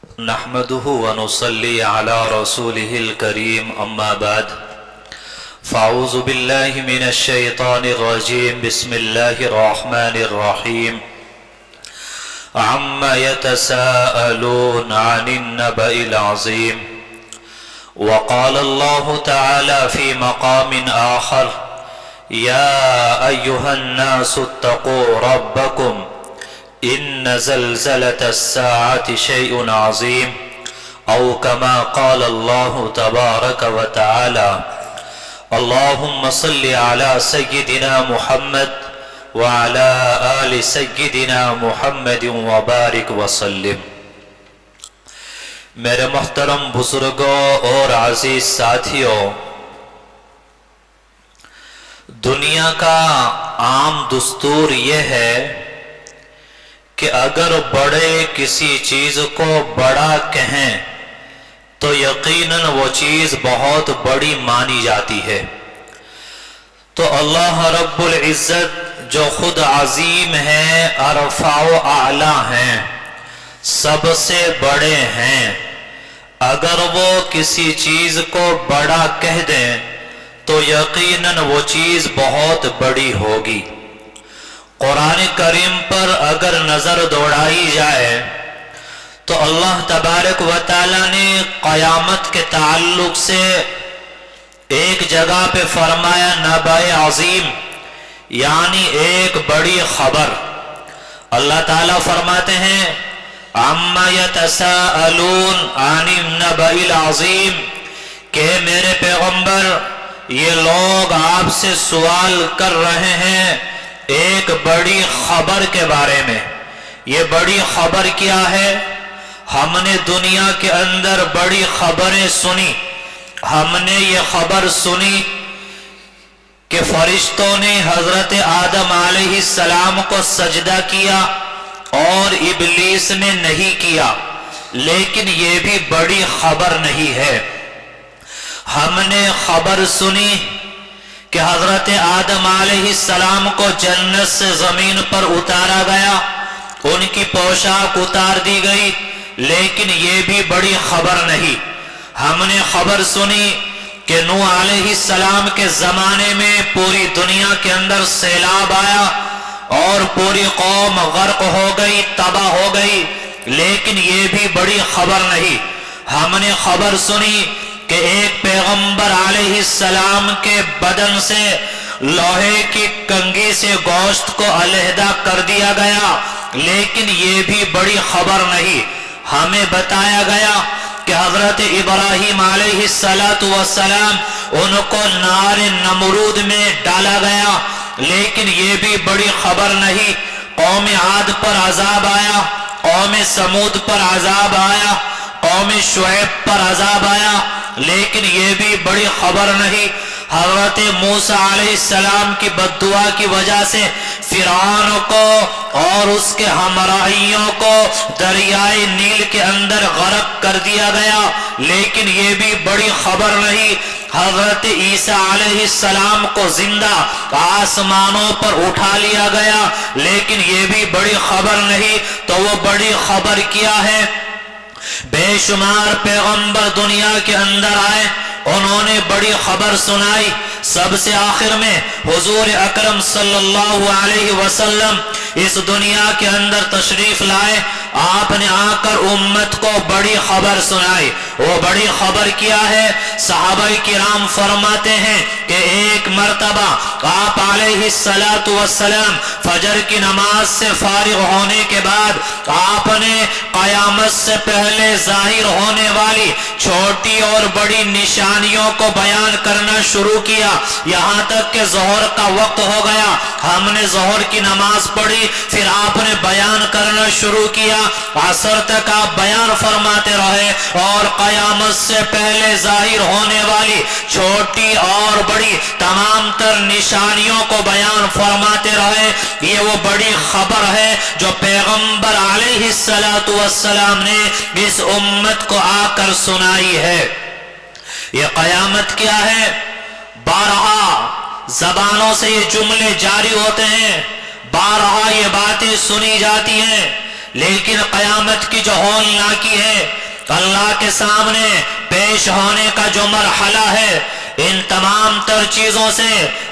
نحمده ونصلي على رسوله الكريم أما بعد فأعوذ بالله من الشيطان الرجيم بسم الله الرحمن الرحيم عما يتساءلون عن النبأ العظيم وقال الله تعالى في مقام آخر يا أيها الناس اتقوا ربكم إن زلزلة الساعة شيء عظيم أو كما قال الله تبارك وتعالى اللهم صل على سيدنا محمد وعلى آل سيدنا محمد وبارك وسلم۔ میرے محترم بزرگوں اور عزیز ساتھیوں، دنیا کا عام دستور یہ ہے کہ اگر بڑے کسی چیز کو بڑا کہیں تو یقیناً وہ چیز بہت بڑی مانی جاتی ہے۔ تو اللہ رب العزت جو خود عظیم ہے، ارفع و اعلی ہیں، سب سے بڑے ہیں، اگر وہ کسی چیز کو بڑا کہہ دیں تو یقیناً وہ چیز بہت بڑی ہوگی۔ قرآن کریم پر اگر نظر دوڑائی جائے تو اللہ تبارک و تعالی نے قیامت کے تعلق سے ایک جگہ پہ فرمایا نبأ عظیم، یعنی ایک بڑی خبر۔ اللہ تعالیٰ فرماتے ہیں عما یتساءلون عن النبأ العظیم، کہ میرے پیغمبر یہ لوگ آپ سے سوال کر رہے ہیں ایک بڑی خبر کے بارے میں۔ یہ بڑی خبر کیا ہے؟ ہم نے دنیا کے اندر بڑی خبریں سنی۔ ہم نے یہ خبر سنی کہ فرشتوں نے حضرت آدم علیہ السلام کو سجدہ کیا اور ابلیس نے نہیں کیا، لیکن یہ بھی بڑی خبر نہیں ہے۔ ہم نے خبر سنی کہ حضرت آدم علیہ السلام کو جنت سے زمین پر اتارا گیا، ان کی پوشاک اتار دی گئی، لیکن یہ بھی بڑی خبر نہیں۔ ہم نے خبر سنی کہ نوح علیہ السلام کے زمانے میں پوری دنیا کے اندر سیلاب آیا اور پوری قوم غرق ہو گئی، تباہ ہو گئی، لیکن یہ بھی بڑی خبر نہیں۔ ہم نے خبر سنی کہ ایک پیغمبر علیہ السلام کے بدن سے لوہے کی کنگھی سے گوشت کو علیحدہ کر دیا گیا، لیکن یہ بھی بڑی خبر نہیں۔ ہمیں بتایا گیا کہ حضرت ابراہیم علیہ السلام ان کو نار نمرود میں ڈالا گیا، لیکن یہ بھی بڑی خبر نہیں۔ قوم عاد پر عذاب آیا، قوم سمود پر عذاب آیا، قوم شعیب پر عذاب آیا، لیکن یہ بھی بڑی خبر نہیں۔ حضرت موسیٰ علیہ السلام کی بد دعا کی وجہ سے فرعون کو اور اس کے ہمراہیوں کو دریائے نیل کے اندر غرق کر دیا گیا، لیکن یہ بھی بڑی خبر نہیں۔ حضرت عیسیٰ علیہ السلام کو زندہ آسمانوں پر اٹھا لیا گیا، لیکن یہ بھی بڑی خبر نہیں۔ تو وہ بڑی خبر کیا ہے؟ بے شمار پیغمبر دنیا کے اندر آئے، انہوں نے بڑی خبر سنائی۔ سب سے آخر میں حضور اکرم صلی اللہ علیہ وسلم اس دنیا کے اندر تشریف لائے، آپ نے آ کر امت کو بڑی خبر سنائی۔ وہ بڑی خبر کیا ہے؟ صحابہ کرام فرماتے ہیں کہ ایک مرتبہ آپ علیہ السلام فجر کی نماز سے فارغ ہونے کے بعد آپ نے قیامت سے پہلے ظاہر ہونے والی چھوٹی اور بڑی نشانیوں کو بیان کرنا شروع کیا، یہاں تک کہ ظہر کا وقت ہو گیا۔ ہم نے ظہر کی نماز پڑھی، پھر آپ نے بیان کرنا شروع کیا، عصر تک آپ بیان فرماتے رہے اور قیامت سے پہلے ظاہر ہونے والی چھوٹی اور بڑی تمام تر نشانیوں کو بیان فرماتے رہے۔ یہ وہ بڑی خبر ہے جو پیغمبر علیہ السلام نے اس امت کو آ کر سنائی ہے۔ یہ قیامت کیا ہے؟ بارہا زبانوں سے یہ جملے جاری ہوتے ہیں، بارہا یہ باتیں سنی جاتی ہیں، لیکن قیامت کی جو ہولناکی ہے، اللہ کے سامنے پیش ہونے کا جو مرحلہ ہے، ان تمام تر چیزوں سے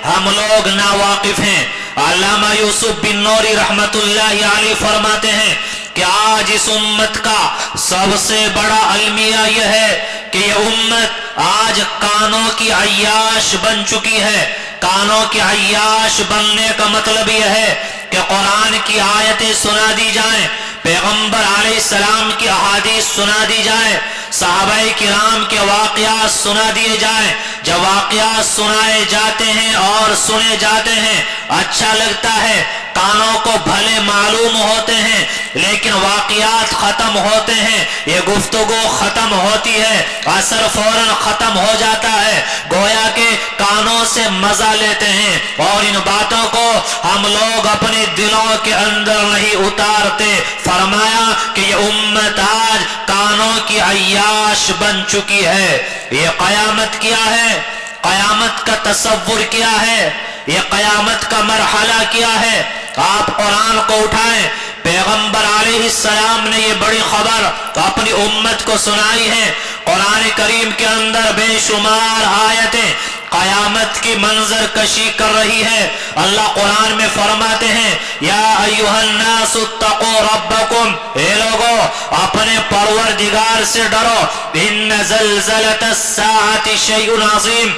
ہم لوگ ناواقف ہیں۔ علامہ یوسف بن نوری رحمت اللہ علیہ فرماتے ہیں کہ آج اس امت کا سب سے بڑا المیہ یہ ہے کہ یہ امت آج کانوں کی عیاش بن چکی ہے۔ کانوں کی عیاش بننے کا مطلب یہ ہے کہ قرآن کی آیتیں سنا دی جائیں، پیغمبر علیہ السلام کی احادیث سنا دی جائیں، صحابہ کرام کے واقعات سنا دیے جائیں۔ جب واقعات سنائے جاتے ہیں اور سنے جاتے ہیں اچھا لگتا ہے، کانوں کو بھلے معلوم ہوتے ہیں، لیکن واقعات ختم ہوتے ہیں، یہ گفتگو ختم ہوتی ہے، اثر فوراً ختم ہو جاتا ہے، گویا کہ کانوں سے مزہ لیتے ہیں اور ان باتوں کو ہم لوگ اپنے دلوں کے اندر نہیں اتارتے۔ فرمایا کہ یہ امت آج کانوں کی عیاش بن چکی ہے۔ یہ قیامت کیا ہے؟ قیامت کا تصور کیا ہے؟ یہ قیامت کا مرحلہ کیا ہے؟ آپ قرآن کو اٹھائیں، پیغمبر علیہ السلام نے یہ بڑی خبر اپنی امت کو سنائی ہے۔ قرآن کریم کے اندر بے شمار آیتیں قیامت کی منظر کشی کر رہی ہے۔ اللہ قرآن میں فرماتے ہیں یا ایھا الناس اتقوا ربکم، اے لوگو اپنے پروردگار سے ڈرو، ان زلزلۃ الساعۃ شیء عظیم،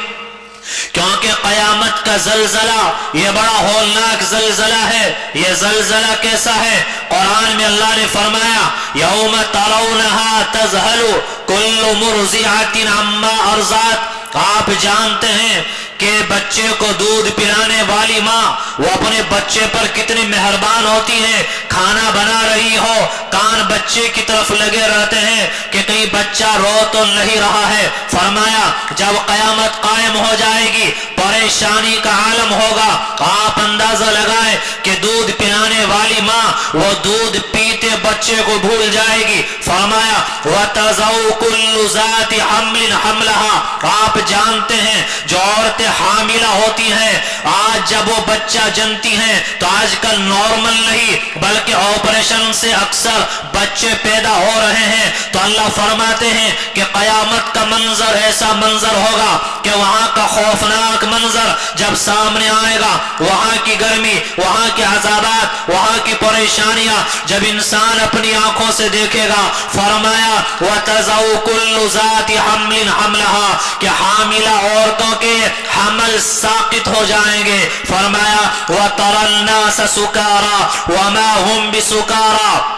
کیونکہ قیامت کا زلزلہ یہ بڑا ہولناک زلزلہ ہے۔ یہ زلزلہ کیسا ہے؟ قرآن میں اللہ نے فرمایا یوم ترونہا تذہل کل مرضعۃ عما ارضعت، آپ جانتے ہیں کہ بچے کو دودھ پلانے والی ماں وہ اپنے بچے پر کتنی مہربان ہوتی ہے۔ کھانا بنا رہی ہو، کان بچے کی طرف لگے رہتے ہیں کہ کہیں بچہ رو تو نہیں رہا ہے۔ فرمایا جب قیامت قائم ہو جائے گی پریشانی کا عالم ہوگا۔ آپ اندازہ لگائیں کہ دودھ پلانے والی ماں وہ دودھ پیتے بچے کو بھول جائے گی۔ فرمایا وَتَضَعُ كُلُّ ذَاتِ حَمْلٍ حَمْلَهَا، آپ جانتے ہیں جو عورتیں حاملہ ہوتی ہیں آج جب وہ بچہ جنتی ہیں تو آج کل نارمل نہیں بلکہ آپریشن سے اکثر بچے پیدا ہو رہے ہیں۔ تو اللہ فرماتے ہیں کہ قیامت کا منظر ایسا منظر ہوگا کہ وہاں کا خوفناک منظر جب سامنے آئے گا، وہاں کی گرمی، وہاں کے عذابات، وہاں کی پریشانیاں جب انسان اپنی آنکھوں سے دیکھے گا۔ فرمایا وَتَضَعُ كُلُّ ذَاتِ حَمْلٍ حَمْلَهَا، کہ حاملہ عورتوں کے حمل ساقط ہو جائیں گے۔ فرمایا وَتَرَى النَّاسَ سُكَارَى وَمَا هُمْ بِسُكَارَى،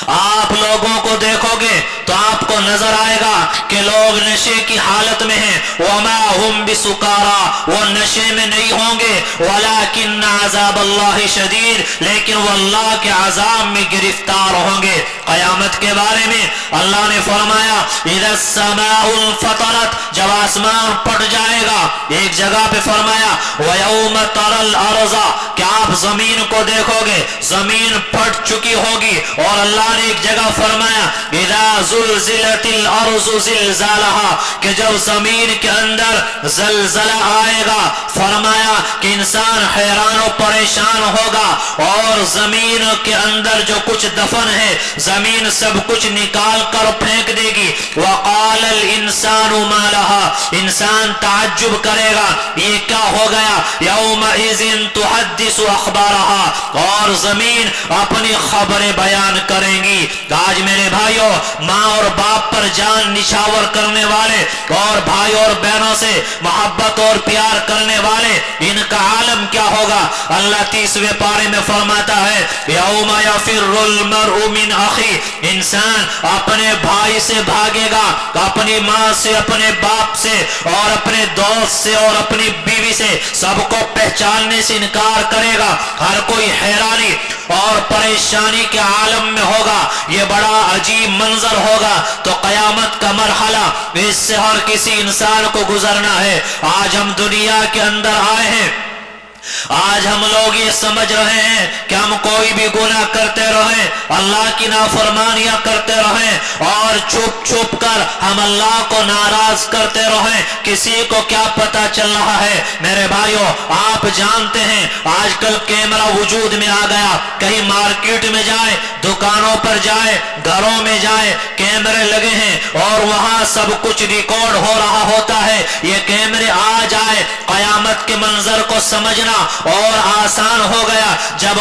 آپ لوگوں کو دیکھو گے تو آپ کو نظر آئے گا کہ لوگ نشے کی حالت میں ہیں۔ وَمَا هُمْ بِسُكَارَى، وہ نشے میں نہیں ہوں گے، وَلَكِنَّ عَذَابَ اللَّهِ شَدِيدٌ، لیکن وہ اللہ کے عذاب میں گرفتار ہوں گے۔ قیامت کے بارے میں اللہ نے فرمایا اِذَا السَّمَاءُ انفطرت، جب آسمان پھٹ جائے گا۔ ایک جگہ پہ فرمایا وَيَوْمَ تَرَى الْأَرْضَ، کہ آپ زمین کو دیکھو گے زمین پھٹ چکی ہوگی۔ اور اللہ نے ایک جگہ فرمایا اِذَا زُلْزِلَتِ الْأَرْضُ زِلْزَالَهَا، کہ جب زمین کے اندر زلزلہ آئے گا فرمایا کہ انسان حیران و پریشان ہوگا اور زمین کے اندر جو کچھ دفن ہے زمین سب کچھ نکال کر پھینک دے گی۔ وَقَالَ الْإِنسَانُ مَا لَهَا، انسان تعجب کرے گا یہ کیا ہو گیا۔ يَوْمَئِذٍ تُحَدِّثُ أَخْبَارَهَا، اور زمین اپنی خبریں بیان کریں گی۔ آج میرے بھائیوں، ماں اور باپ پر جان نچھاور کرنے والے اور بھائی اور بہنوں سے محبت اور پیار کرنے والے، ان کا عالم کیا ہوگا۔ اللہ 30ویں پارے میں فرماتا ہے یوم یفر المرء من اخی، انسان اپنے بھائی سے بھاگے گا، اپنی ماں سے، اپنے باپ سے اور اپنے دوست سے اور اپنی بیوی سے، سب کو پہچاننے سے انکار کرے گا۔ ہر کوئی حیرانی اور پریشانی کے عالم میں ہوگا۔ یہ بڑا عجیب منظر ہوگا۔ تو قیامت کا مرحلہ اس سے ہر کسی انسان کو گزرنا ہے۔ آج ہم دنیا کے اندر آئے ہیں، آج ہم لوگ یہ سمجھ رہے ہیں کہ ہم کوئی بھی گناہ کرتے رہیں، اللہ کی نافرمانیاں کرتے رہیں اور چھپ چھپ کر ہم اللہ کو ناراض کرتے رہیں، کسی کو کیا پتا چل رہا ہے؟ میرے بھائیو، آپ جانتے ہیں آج کل کیمرہ وجود میں آ گیا، کہیں مارکیٹ میں جائیں، دکانوں پر جائیں، گھروں میں جائیں، کیمرے لگے ہیں اور وہاں سب کچھ ریکارڈ ہو رہا ہوتا ہے۔ یہ کیمرے آ جائے، قیامت کے منظر کو سمجھنا اور آسان ہو گیا، جب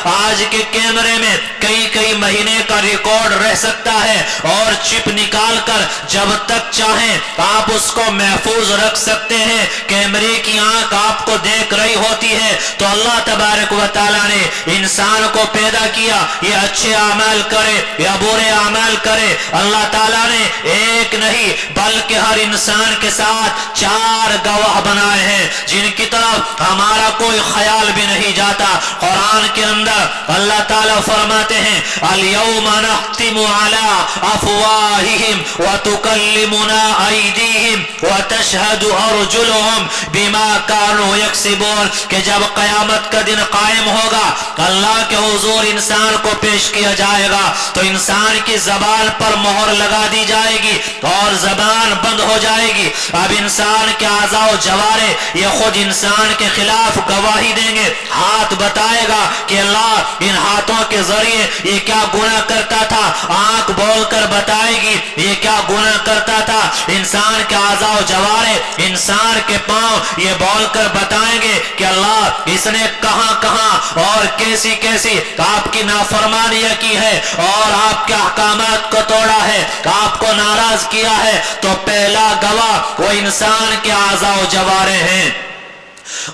آج کے کیمرے میں کئی مہینے کا ریکارڈ رہ سکتا ہے اور چپ نکال کر جب تک چاہیں آپ اس کو محفوظ رکھ سکتے ہیں، کیمرے کی آنکھ آپ کو دیکھ رہی ہوتی ہے۔ تو اللہ تبارک و تعالیٰ نے انسان کو پیدا کیا، یہ اچھے اعمال کرے یا برے اعمال کرے، اللہ تعالیٰ نے ایک نہیں بلکہ ہر انسان کے ساتھ 4 گواہ بنائے ہیں جن کی طرف ہمارا کوئی خیال بھی نہیں جاتا۔ قرآن کے اندر اللہ تعالیٰ فرماتے ہیں اليوم نختم على افواہہم وتکلمنا ایدیہم وتشہد ارجلہم بما كانوا یکسبون، کہ جب قیامت کا دن قائم ہوگا، اللہ کے حضور انسان کو پیش کیا جائے گا تو انسان کی زبان پر مہر لگا دی جائے گی اور زبان بند ہو جائے گی۔ اب انسان کے اعضاء و جوارے یہ خود انسان کے خلاف گواہی دیں گے، ہاتھ بتائے گا کہ اللہ ان ہاتھوں کے ذریعے یہ کیا گناہ کرتا تھا، آنکھ بول کر بتائے گی یہ کیا گناہ کرتا تھا، انسان کے اعضاء و جوارے، انسان کے پاؤں یہ بول کر بتائیں گے کہ اللہ اس نے کہاں کہاں اور کیسی کیسی آپ کی نافرمانیاں کی ہے اور آپ کے احکامات کو توڑا ہے، آپ کو ناراض کیا ہے۔ تو پہلا گواہ وہ انسان کے اعضاء و جوارے ہیں،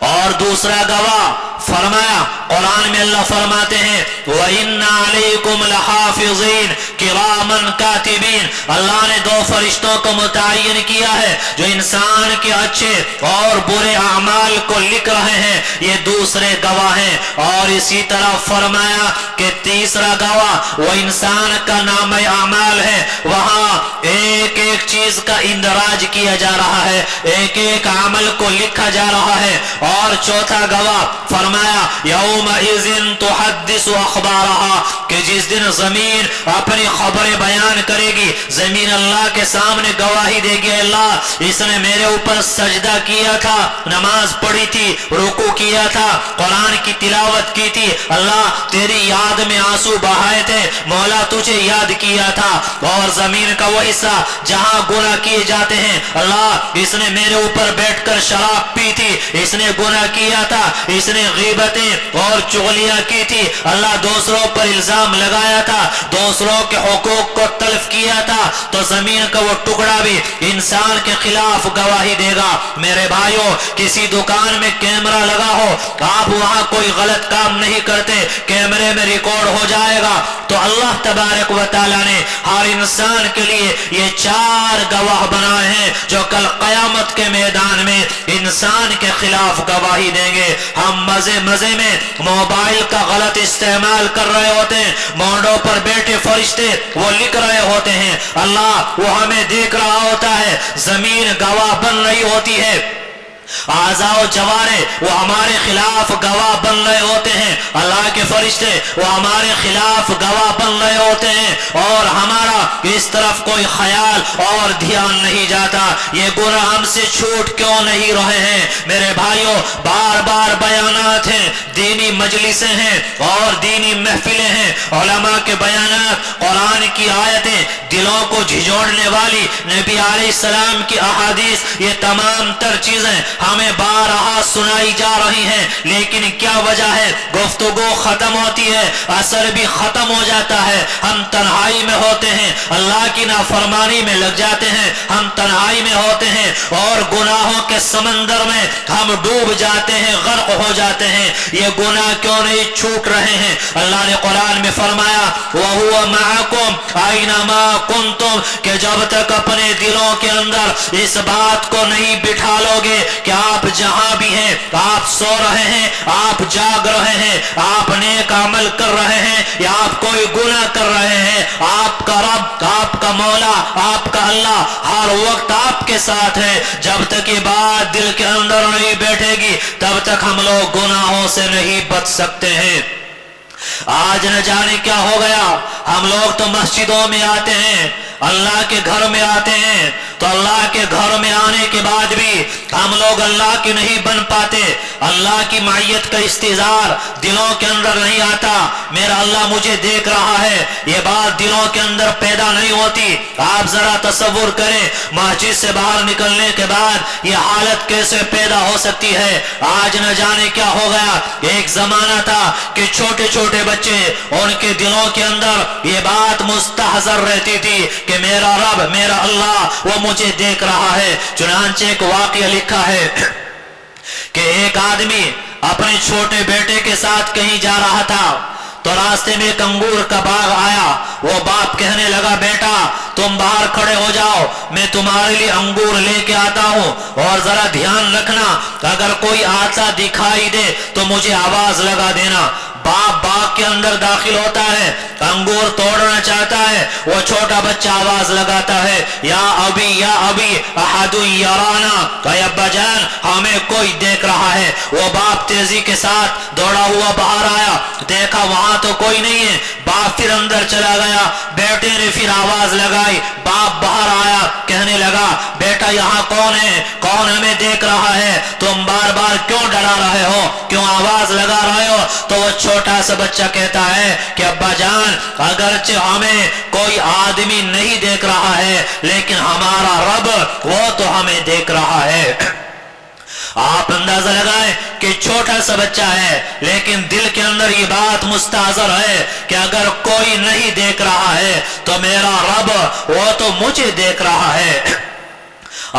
اور دوسرا گواہ فرمایا قرآن میں اللہ فرماتے ہیں وَإِنَّ عَلَيْكُمْ لَحَافِظِينَ كِرَامًا كَاتِبِينَ، اللہ نے 2 فرشتوں کو متعین کیا ہے جو انسان کے اچھے اور برے اعمال کو لکھ رہے ہیں، یہ دوسرے گواہ ہیں۔ اور اسی طرح فرمایا کہ تیسرا گواہ وہ انسان کا نام اعمال ہے، وہاں ایک ایک چیز کا اندراج کیا جا رہا ہے، ایک ایک عمل کو لکھا جا رہا ہے۔ اور چوتھا گواہ فرمایا یومئذ تحدث اخبارہا، کہ جس دن زمین اپنی خبریں بیان کرے گی، زمین اللہ کے سامنے گواہی دے گی اللہ اس نے میرے اوپر سجدہ کیا تھا، نماز پڑھی تھی، رکوع کیا تھا، قرآن کی تلاوت کی تھی، اللہ تیری یاد میں آنسو بہائے تھے، مولا تجھے یاد کیا تھا۔ اور زمین کا وہ حصہ جہاں گناہ کیے جاتے ہیں، اللہ اس نے میرے اوپر بیٹھ کر شراب پی تھی، اس نے گناہ کیا تھا، اس نے غیبتیں اور چغلیاں کی تھی، اللہ دوسروں پر الزام لگایا تھا، دوسروں کے حقوق کو تلف کیا تھا، تو زمین کا وہ ٹکڑا بھی انسان کے خلاف گواہی دے گا۔ میرے بھائیوں، کسی دکان میں کیمرہ لگا ہو، آپ وہاں کوئی غلط کام نہیں کرتے، کیمرے میں ریکارڈ ہو جائے گا، تو اللہ تبارک و تعالیٰ نے ہر انسان کے لیے یہ 4 گواہ بنائے ہیں جو کل قیامت کے میدان میں انسان کے خلاف گواہی دیں گے۔ ہم مزے میں موبائل کا غلط استعمال کر رہے ہوتے ہیں، مونڈوں پر بیٹھے فرشتے وہ لکھ رہے ہوتے ہیں، اللہ وہ ہمیں دیکھ رہا ہوتا ہے، زمین گواہ بن رہی ہوتی ہے، اعضاء و جوارے وہ ہمارے خلاف گواہ بن رہے ہوتے ہیں، اللہ کے فرشتے وہ ہمارے خلاف گواہ بن رہے ہوتے ہیں، اور ہمارا اس طرف کوئی خیال اور دھیان نہیں جاتا، یہ گناہ ہم سے چھوٹ کیوں نہیں رہے ہیں؟ میرے بھائیوں، بار بار بیانات ہیں، دینی مجلسیں ہیں اور دینی محفلیں ہیں، علماء کے بیانات، قرآن کی آیتیں، دلوں کو جھنجھوڑنے والی نبی علیہ السلام کی احادیث، یہ تمام تر چیزیں ہمیں بارہا سنائی جا رہی ہیں، لیکن کیا وجہ ہے؟ گفتگو ختم ہوتی ہے، اثر بھی ختم ہو جاتا ہے، ہم تنہائی میں ہوتے ہیں، اللہ کی نافرمانی میں لگ جاتے ہیں، ہم تنہائی میں ہوتے ہیں اور گناہوں کے سمندر میں ہم ڈوب جاتے ہیں، غرق ہو جاتے ہیں۔ یہ گناہ کیوں نہیں چھوٹ رہے ہیں؟ اللہ نے قرآن میں فرمایا وَهُوَ مَعَكُمْ أَيْنَمَا كُنْتُمْ، کہ جب تک اپنے دلوں کے اندر اس بات کو نہیں بٹھا لو گے کہ کہ آپ جہاں بھی ہیں، آپ سو رہے ہیں، آپ جاگ رہے ہیں، آپ نیک عمل کر رہے ہیں یا آپ کوئی گناہ کر رہے ہیں، آپ کا رب، آپ کا مولا، آپ کا اللہ ہر وقت آپ کے ساتھ ہے۔ جب تک یہ بات دل کے اندر نہیں بیٹھے گی تب تک ہم لوگ گناہوں سے نہیں بچ سکتے ہیں۔ آج نہ جانے کیا ہو گیا، ہم لوگ تو مسجدوں میں آتے ہیں، اللہ کے گھر میں آتے ہیں، تو اللہ کے گھر میں آنے کے بعد بھی ہم لوگ اللہ کی نہیں بن پاتے، اللہ کی معیت کا استحضار دلوں کے اندر نہیں آتا، میرا اللہ مجھے دیکھ رہا ہے، یہ بات دلوں کے اندر پیدا نہیں ہوتی۔ آپ ذرا تصور کریں مسجد سے باہر نکلنے کے بعد یہ حالت کیسے پیدا ہو سکتی ہے۔ آج نہ جانے کیا ہو گیا، ایک زمانہ تھا کہ چھوٹے چھوٹے بچے، ان کے دلوں کے اندر یہ بات مستحضر رہتی تھی کہ میرا رب، میرا اللہ وہ مجھے دیکھ رہا ہے۔ چنانچہ ایک واقعہ لکھا ہے کہ ایک آدمی اپنے چھوٹے بیٹے کے ساتھ کہیں جا رہا تھا تو راستے میں ایک انگور کا باغ آیا، وہ باپ کہنے لگا بیٹا تم باہر کھڑے ہو جاؤ، میں تمہارے لیے انگور لے کے آتا ہوں، اور ذرا دھیان رکھنا اگر کوئی آتا دکھائی دے تو مجھے آواز لگا دینا۔ باپ باغ کے اندر داخل ہوتا ہے، انگور توڑنا چاہتا ہے، وہ چھوٹا بچہ آواز لگاتا ہے یا ابی احد یرانا، اے ابا جان ہمیں کوئی دیکھ رہا ہے۔ وہ باپ تیزی کے ساتھ دوڑا ہوا باہر آیا، دیکھا وہاں تو کوئی نہیں ہے، باپ پھر اندر چلا گیا، بیٹے نے پھر آواز لگائی، باپ باہر آیا، کہنے لگا بیٹا یہاں کون ہے، کون ہمیں دیکھ رہا ہے، تم بار بار کیوں ڈرا رہے ہو، کیوں آواز لگا رہے ہو؟ تو وہ چھوٹا سا بچہ کہتا ہے کہ ابا جان اگرچہ ہمیں کوئی آدمی نہیں دیکھ رہا ہے لیکن ہمارا رب وہ تو ہمیں دیکھ رہا ہے۔ آپ اندازہ لگائیں کہ چھوٹا سا بچہ ہے لیکن دل کے اندر یہ بات مستحضر ہے کہ اگر کوئی نہیں دیکھ رہا ہے تو میرا رب وہ تو مجھے دیکھ رہا ہے۔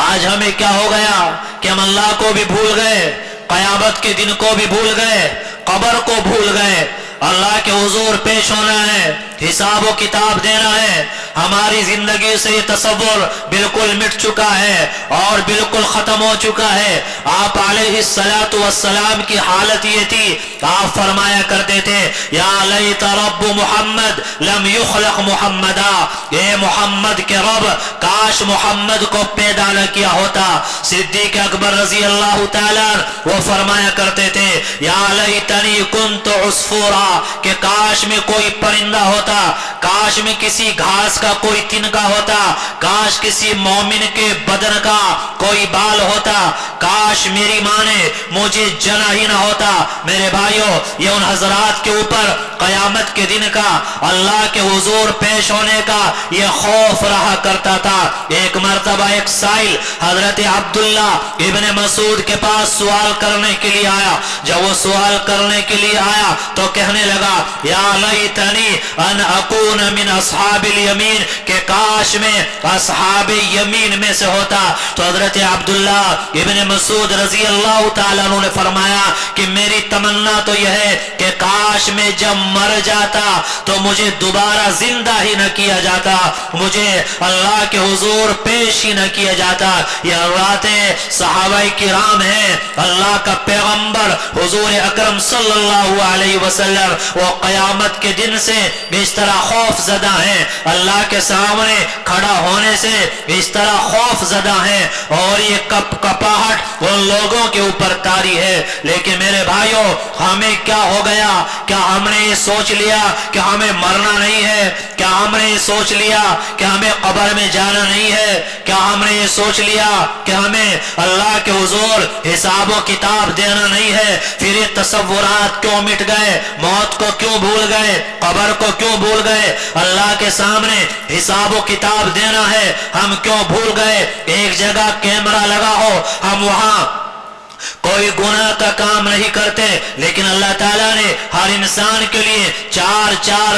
آج ہمیں کیا ہو گیا کہ ہم اللہ کو بھی بھول گئے، قیامت کے دن کو بھی بھول گئے، قبر کو بھول گئے، اللہ کے حضور پیش ہونا ہے، حساب و کتاب دینا ہے۔ ہماری زندگی سے یہ تصور بالکل مٹ چکا ہے اور بالکل ختم ہو چکا ہے۔ آپ علیہ الصلاۃ والسلام کی حالت یہ تھی، آپ فرمایا کرتے تھے یا لیت رب محمد لم یخلق محمدا، اے محمد کے رب کاش محمد کو پیدا نہ کیا ہوتا۔ صدیق اکبر رضی اللہ تعالیٰ وہ فرمایا کرتے تھے یا لیتنی کنت عصفورا، کہ کاش میں کوئی پرندہ ہوتا، کاش میں کسی گھاس کا کوئی تنکا ہوتا، کاش کسی مومن کے بدن کا کوئی بال ہوتا، کاش میری ماں نے مجھے جنا ہی نہ ہوتا۔ میرے بھائیوں یہ ان حضرات کے اوپر قیامت کے دن کا، اللہ کے حضور پیش ہونے کا یہ خوف رہا کرتا تھا۔ ایک مرتبہ ایک سائل حضرت عبداللہ ابن مسعود کے پاس سوال کرنے کے لیے آیا، جب وہ سوال کرنے کے لیے آیا تو کہنے لگا یا لیتنی ان اکون من اصحاب الیمین، کہ کاش میں اصحاب یمین میں سے ہوتا۔ تو حضرت عبداللہ ابن مسعود رضی اللہ تعالیٰ عنہ نے فرمایا کہ میری تمنا تو یہ ہے کہ کاش میں جب مر جاتا تو مجھے دوبارہ زندہ ہی نہ کیا جاتا، مجھے اللہ کے حضور پیش ہی نہ کیا جاتا۔ یہ راتیں صحابہ کرام ہیں، اللہ کا پیغمبر حضور اکرم صلی اللہ علیہ وسلم وہ قیامت کے دن سے اس طرح خوف زدہ ہیں، اللہ کے سامنے کھڑا ہونے سے اس طرح خوف زدہ ہیں، اور یہ کپاہٹ ان لوگوں کے اوپر طاری ہے۔ لیکن میرے بھائیوں ہمیں کیا ہو گیا، کیا ہم نے یہ سوچ لیا کہ ہمیں مرنا نہیں ہے؟ کیا ہم نے یہ سوچ لیا کہ ہمیں قبر میں جانا نہیں ہے؟ کیا ہم نے یہ سوچ لیا کہ ہمیں اللہ کے حضور حساب و کتاب دینا نہیں ہے؟ پھر یہ تصورات کیوں مٹ گئے؟ موت کو کیوں بھول گئے؟ قبر کو کیوں بھول گئے؟ اللہ کے سامنے حساب و کتاب دینا ہے ہم کیوں بھول گئے؟ ایک جگہ کیمرہ لگا ہو ہم وہاں کوئی گناہ کا کام نہیں کرتے، لیکن اللہ تعالیٰ نے ہر انسان کے لیے چار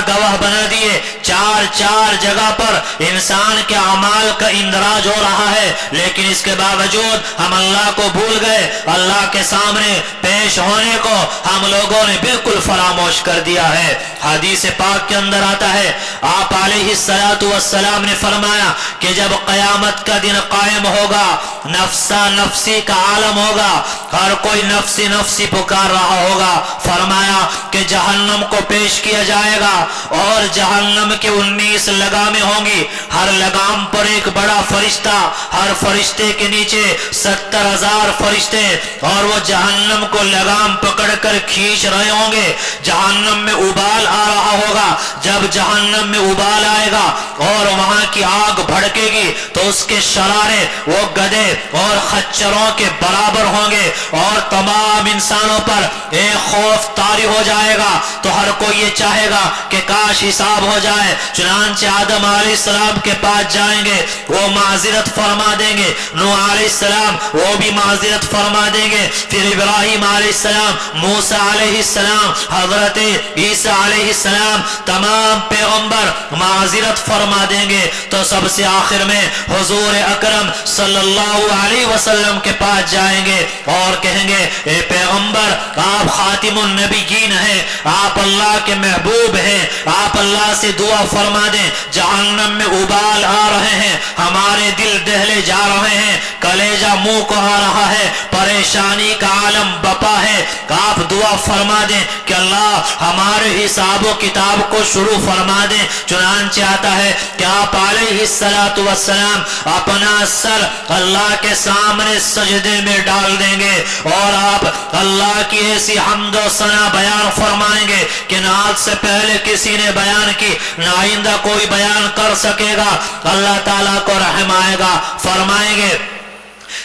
گواہ بنا دیے، چار جگہ پر انسان کے اعمال کا اندراج ہو رہا ہے، لیکن اس کے باوجود ہم اللہ کو بھول گئے، اللہ کے سامنے پیش ہونے کو ہم لوگوں نے بالکل فراموش کر دیا ہے۔ حدیث پاک کے اندر آتا ہے، آپ علیہ السلام نے فرمایا کہ جب قیامت کا دن قائم ہوگا، نفسا نفسی کا عالم ہوگا، ہر کوئی نفسی نفسی پکار رہا ہوگا، فرمایا کہ جہنم کو پیش کیا جائے گا اور جہنم کے 19 لگامیں ہوں گی، ہر لگام پر ایک بڑا فرشتہ، ہر فرشتے کے نیچے 70,000 فرشتے، اور وہ جہنم کو لگام پکڑ کر کھینچ رہے ہوں گے۔ جہنم میں ابال آ رہا ہوگا، جب جہنم میں ابال آئے گا اور وہاں کی آگ بھڑکے گی تو اس کے شرارے وہ گدھے اور خچروں کے برابر ہوں گے، اور تمام انسانوں پر ایک خوف طاری ہو جائے گا، تو ہر کوئی یہ چاہے گا کہ کاش حساب ہو جائے۔ چنانچہ آدم علیہ السلام کے پاس جائیں گے، وہ معذرت فرما دیں گے، نوح علیہ السلام وہ بھی معذرت فرما دیں گے، پھر ابراہیم علیہ السلام، موسیٰ علیہ السلام، حضرت عیسیٰ علیہ السلام، تمام پیغمبر معذرت فرما دیں گے، تو سب سے آخر میں حضور اکرم صلی اللہ علیہ وسلم کے پاس جائیں گے اور کہیں گے اے پیغمبر، آپ خاتم النبیین ہیں، آپ اللہ کے محبوب ہیں، آپ اللہ سے دعا فرما دیں، جہنم میں ابال آ رہے ہیں، ہمارے دل دہلے جا رہے ہیں، کلیجہ منہ کو آ رہا ہے، پریشانی کا عالم بپا ہے، آپ دعا فرما دیں کہ اللہ ہمارے حساب و کتاب کو شروع فرما دیں۔ چنانچہ آتا ہے کہ آپ علیہ السلام اپنا سر اللہ کے سامنے سجدے میں ڈال دیں گے اور آپ اللہ کی ایسی حمد و ثنا بیان فرمائیں گے کہ نہ آج سے پہلے کسی نے بیان کی، نہ آئندہ کوئی بیان کر سکے گا۔ اللہ تعالیٰ کو رحم آئے گا، فرمائیں گے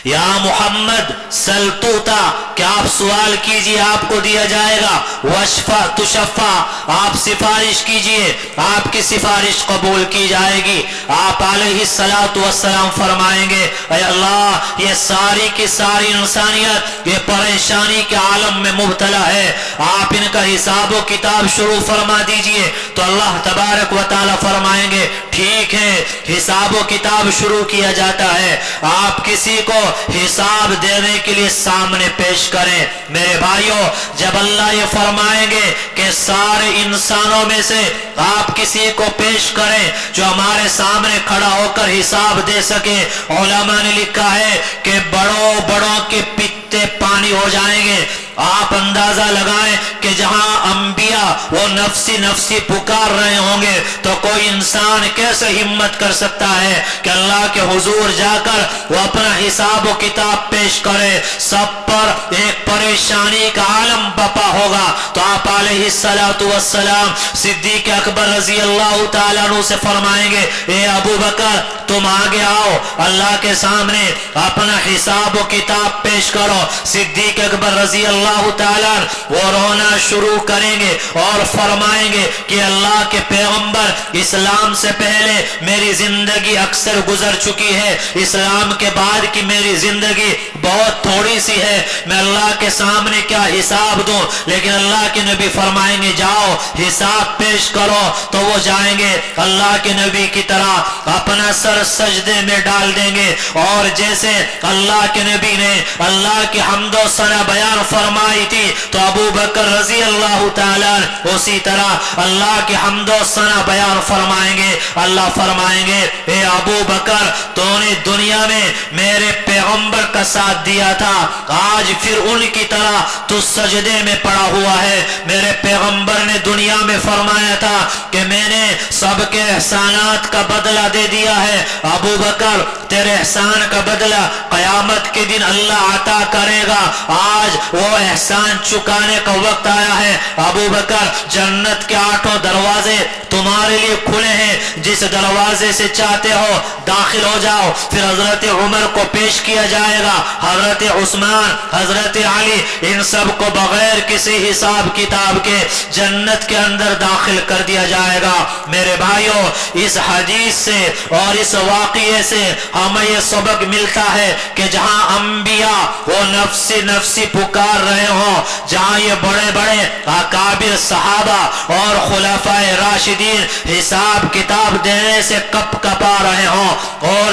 یا محمد سل توتا، کہ آپ سوال کیجئے آپ کو دیا جائے گا، وشفا تشفا، آپ سفارش کیجئے آپ کی سفارش قبول کی جائے گی۔ آپ علیہ السلام فرمائیں گے اے اللہ، یہ ساری کی ساری انسانیت یہ پریشانی کے عالم میں مبتلا ہے، آپ ان کا حساب و کتاب شروع فرما دیجئے۔ تو اللہ تبارک و تعالی فرمائیں گے ٹھیک ہے، حساب و کتاب شروع کیا جاتا ہے، آپ کسی کو حساب دینے کے لیے سامنے پیش کریں۔ میرے بھائیوں، جب اللہ یہ فرمائیں گے کہ سارے انسانوں میں سے آپ کسی کو پیش کریں جو ہمارے سامنے کھڑا ہو کر حساب دے سکے، علماء نے لکھا ہے کہ بڑوں بڑوں کے پیتے پانی ہو جائیں گے۔ آپ اندازہ لگائیں کہ جہاں انبیاء وہ نفسی نفسی پکار رہے ہوں گے تو کوئی انسان کیسے ہمت کر سکتا ہے کہ اللہ کے حضور جا کر وہ اپنا حساب و کتاب پیش کرے؟ سب پر ایک پریشانی کا عالم بپا ہوگا۔ تو آپ علیہ السلام صدیق اکبر رضی اللہ تعالیٰ عنہ سے فرمائیں گے اے ابو بکر، تم آگے آؤ، اللہ کے سامنے اپنا حساب و کتاب پیش کرو۔ صدیق اکبر رضی اللہ تعالیٰ وہ رونا شروع کریں گے اور فرمائیں گے کہ اللہ کے پیغمبر، اسلام سے پہلے میری زندگی اکثر گزر چکی ہے، اسلام کے بعد کی میری زندگی بہت تھوڑی سی ہے، میں اللہ کے سامنے کیا حساب دوں؟ لیکن اللہ کے نبی فرمائیں گے جاؤ حساب پیش کرو۔ تو وہ جائیں گے اللہ کے نبی کی طرح اپنا سر سجدے میں ڈال دیں گے، اور جیسے اللہ کے نبی نے اللہ کی حمد و ثنا بیان فرمائی تھی تو ابو بکر رضی اللہ تعالیٰ اسی طرح اللہ کی حمد و ثنا بیان فرمائیں گے۔ اللہ فرمائیں گے اے ابو بکر، تو نے دنیا میں میرے پیغمبر کا ساتھ دیا تھا، آج پھر ان کی طرح تو سجدے میں پڑا ہوا ہے۔ میرے پیغمبر نے دنیا میں فرمایا تھا کہ میں نے سب کے احسانات کا بدلہ دے دیا ہے، ابو بکر تیرے احسان کا بدلہ قیامت کے دن اللہ عطا کرے گا، آج وہ احسان چکانے کا وقت آیا ہے۔ ابو بکر، جنت کے 8 دروازے تمہارے لیے کھلے ہیں، جس دروازے سے چاہتے ہو داخل ہو جاؤ۔ پھر حضرت عمر کو پیش کیا جائے گا، حضرت عثمان، حضرت علی، ان سب کو بغیر کسی حساب کتاب کے جنت کے اندر داخل کر دیا جائے گا۔ میرے بھائیوں، اس حدیث سے اور اس واقعے سے ہمیں یہ سبق ملتا ہے کہ جہاں انبیاء وہ نفسی نفسی پکار رہے ہوں، جہاں یہ بڑے بڑے اکابر صحابہ اور خلفائے راشدین حساب کتاب دینے سے کپ کپا رہے ہوں اور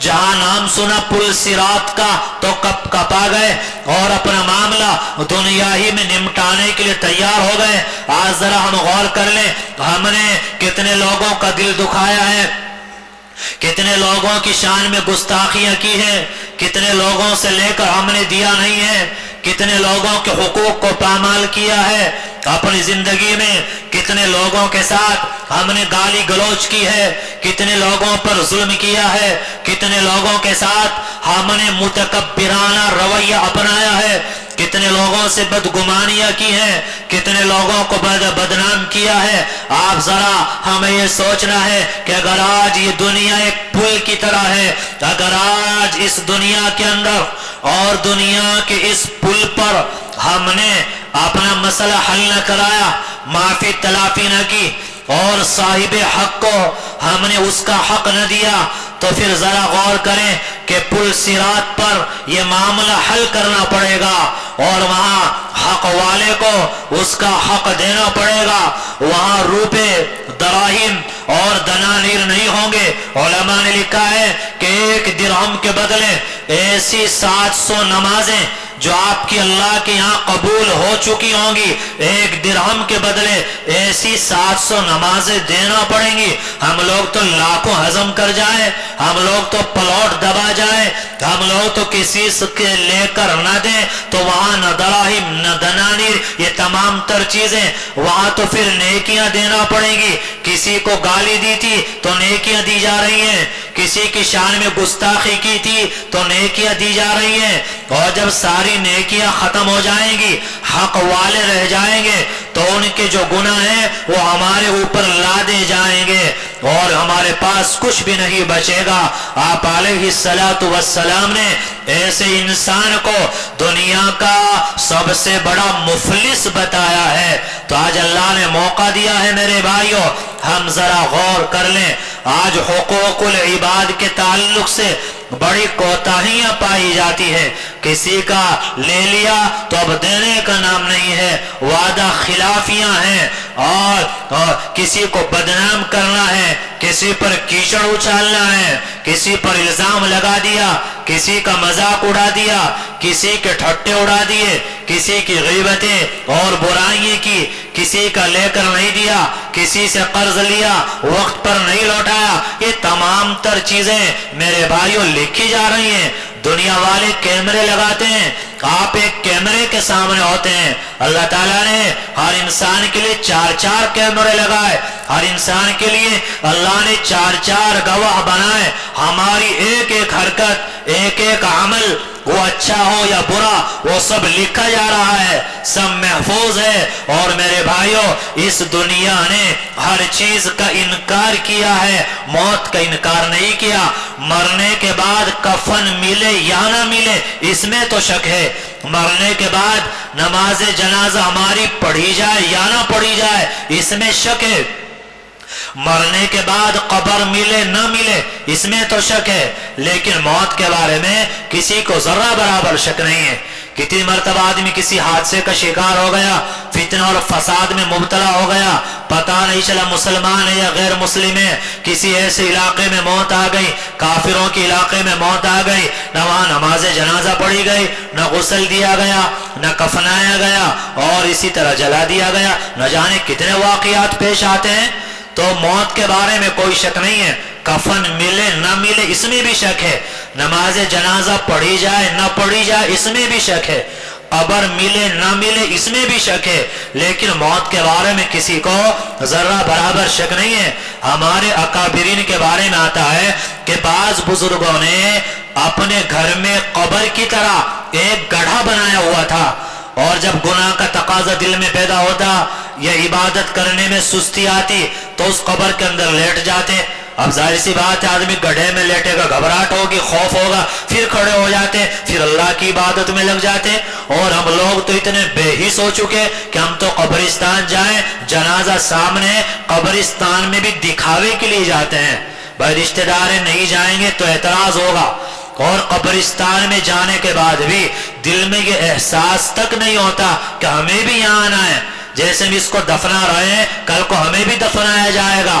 جہاں نام سنا پل صراط کا تو کپ کپا گئے اور اپنا معاملہ دنیا ہی میں نمٹانے کے لیے تیار ہو گئے۔ آج ذرا ہم غور کر لیں، ہم نے کتنے لوگوں کا دل دکھایا ہے، کتنے لوگوں کی شان میں گستاخیاں کی ہیں، کتنے لوگوں سے لے کر ہم نے دیا نہیں ہے، کتنے لوگوں کے حقوق کو پامال کیا ہے اپنی زندگی میں، کتنے لوگوں کے ساتھ ہم نے گالی گلوچ کی ہے، کتنے لوگوں پر ظلم کیا ہے، کتنے لوگوں کے ساتھ ہم نے متکبرانہ رویہ اپنایا ہے، کتنے لوگوں سے بدگمانیاں کی ہیں، کتنے لوگوں کو بدنام کیا ہے۔ آپ ذرا ہمیں یہ سوچنا ہے کہ اگر آج یہ دنیا ایک پل کی طرح ہے، اگر آج اس دنیا کے اندر اور دنیا کے اس پل پر ہم نے اپنا مسئلہ حل نہ کرایا، معافی تلافی نہ کی اور صاحب حق کو ہم نے اس کا حق نہ دیا، تو پھر ذرا غور کریں کہ پل صراط پر یہ معاملہ حل کرنا پڑے گا اور وہاں حق والے کو اس کا حق دینا پڑے گا۔ وہاں روپے، دراہم اور دنانیر نہیں ہوں گے۔ علماء نے لکھا ہے کہ ایک درہم کے بدلے ایسی 700 نمازیں جو آپ کی اللہ کے یہاں قبول ہو چکی ہوں گی، ایک درہم کے بدلے ایسی 700 نمازیں دینا پڑیں گی۔ ہم لوگ تو لاکھوں ہضم کر جائیں، ہم لوگ تو پلاٹ دبا جائیں، ہم لوگ تو کسی کے لے کر نہ دیں تو وہاں نہ دراہم نہ دنانیر، یہ تمام تر چیزیں وہاں تو پھر نیکیاں دینا پڑیں گی۔ کسی کو گالی دی تھی تو نیکیاں دی جا رہی ہیں، کسی کی شان میں گستاخی کی تھی تو نیکیاں دی جا رہی ہیں، اور جب ساری نیکیاں ختم ہو جائیں گی، حق والے رہ جائیں گے تو ان کے جو گناہ ہیں وہ ہمارے اوپر لادے جائیں گے اور ہمارے پاس کچھ بھی نہیں بچے گا۔ آپ علیہ الصلاۃ والسلام نے ایسے انسان کو دنیا کا سب سے بڑا مفلس بتایا ہے۔ تو آج اللہ نے موقع دیا ہے میرے بھائیوں، ہم ذرا غور کر لیں۔ آج حقوق العباد کے تعلق سے بڑی کوتاہیاں پائی جاتی ہے، کسی کا لے لیا تو اب دینے کا نام نہیں ہے، وعدہ خلافیاں ہیں اور کسی کو بدنام کرنا ہے، کسی پر کیچڑ اچھالنا ہے، کسی پر الزام لگا دیا، کسی کا مذاق اڑا دیا، کسی کے ٹھٹے اڑا دیے، کسی کی غیبتیں اور برائیاں کی، کسی کا لے کر نہیں دیا، کسی سے قرض لیا وقت پر نہیں لوٹایا، یہ تمام تر چیزیں میرے بھائیوں لکھی جا رہی ہیں۔ دنیا والے کیمرے لگاتے ہیں، آپ ایک کیمرے کے سامنے ہوتے ہیں۔ اللہ تعالیٰ نے ہر انسان کے لیے 4 کیمرے لگائے، ہر انسان کے لیے اللہ نے 4 گواہ بنائے۔ ہماری ایک ایک حرکت، ایک ایک عمل، وہ اچھا ہو یا برا، وہ سب لکھا جا رہا ہے، سب محفوظ ہے۔ اور میرے بھائیوں، اس دنیا نے ہر چیز کا انکار کیا ہے، موت کا انکار نہیں کیا۔ مرنے کے بعد کفن ملے یا نہ ملے اس میں تو شک ہے، مرنے کے بعد نماز جنازہ ہماری پڑھی جائے یا نہ پڑھی جائے اس میں شک ہے، مرنے کے بعد قبر ملے نہ ملے اس میں تو شک ہے، لیکن موت کے بارے میں کسی کو ذرہ برابر شک نہیں ہے۔ کتنی مرتبہ آدمی کسی حادثے کا شکار ہو گیا، فتنہ اور فساد میں مبتلا ہو گیا، پتہ نہیں چلا مسلمان ہے یا غیر مسلم ہے، کسی ایسے علاقے میں موت آ گئی، کافروں کے علاقے میں موت آ گئی، نہ وہاں نماز جنازہ پڑھی گئی، نہ غسل دیا گیا، نہ کفنایا گیا، اور اسی طرح جلا دیا گیا۔ نہ جانے کتنے واقعات پیش آتے ہیں۔ تو موت کے بارے میں کوئی شک نہیں ہے، کفن ملے نہ ملے اس میں بھی شک ہے، نماز جنازہ پڑھی جائے نہ پڑھی جائے اس میں بھی شک ہے، قبر ملے نہ ملے اس میں بھی شک ہے، لیکن موت کے بارے میں کسی کو ذرہ برابر شک نہیں ہے۔ ہمارے اکابرین کے بارے میں آتا ہے کہ بعض بزرگوں نے اپنے گھر میں قبر کی طرح ایک گڑھا بنایا ہوا تھا، اور جب گناہ کا تقاضا دل میں پیدا ہوتا یا عبادت کرنے میں سستی آتی تو اس قبر کے اندر لیٹ جاتے۔ اب ظاہر سی بات ہے، آدمی گڑھے میں لیٹے گا، گھبراہٹ ہوگی، خوف ہوگا، پھر کھڑے ہو جاتے، پھر اللہ کی عبادت میں لگ جاتے۔ اور ہم لوگ تو اتنے بے حس ہو چکے کہ ہم تو قبرستان جائیں، جنازہ سامنے، قبرستان میں بھی دکھاوے کے لیے جاتے ہیں، بھائی رشتہ دار نہیں جائیں گے تو اعتراض ہوگا، اور قبرستان میں جانے کے بعد بھی دل میں یہ احساس تک نہیں ہوتا کہ ہمیں بھی یہاں آنا ہے، جیسے ہم اس کو دفنا رہے ہیں کل کو ہمیں بھی دفنایا جائے گا۔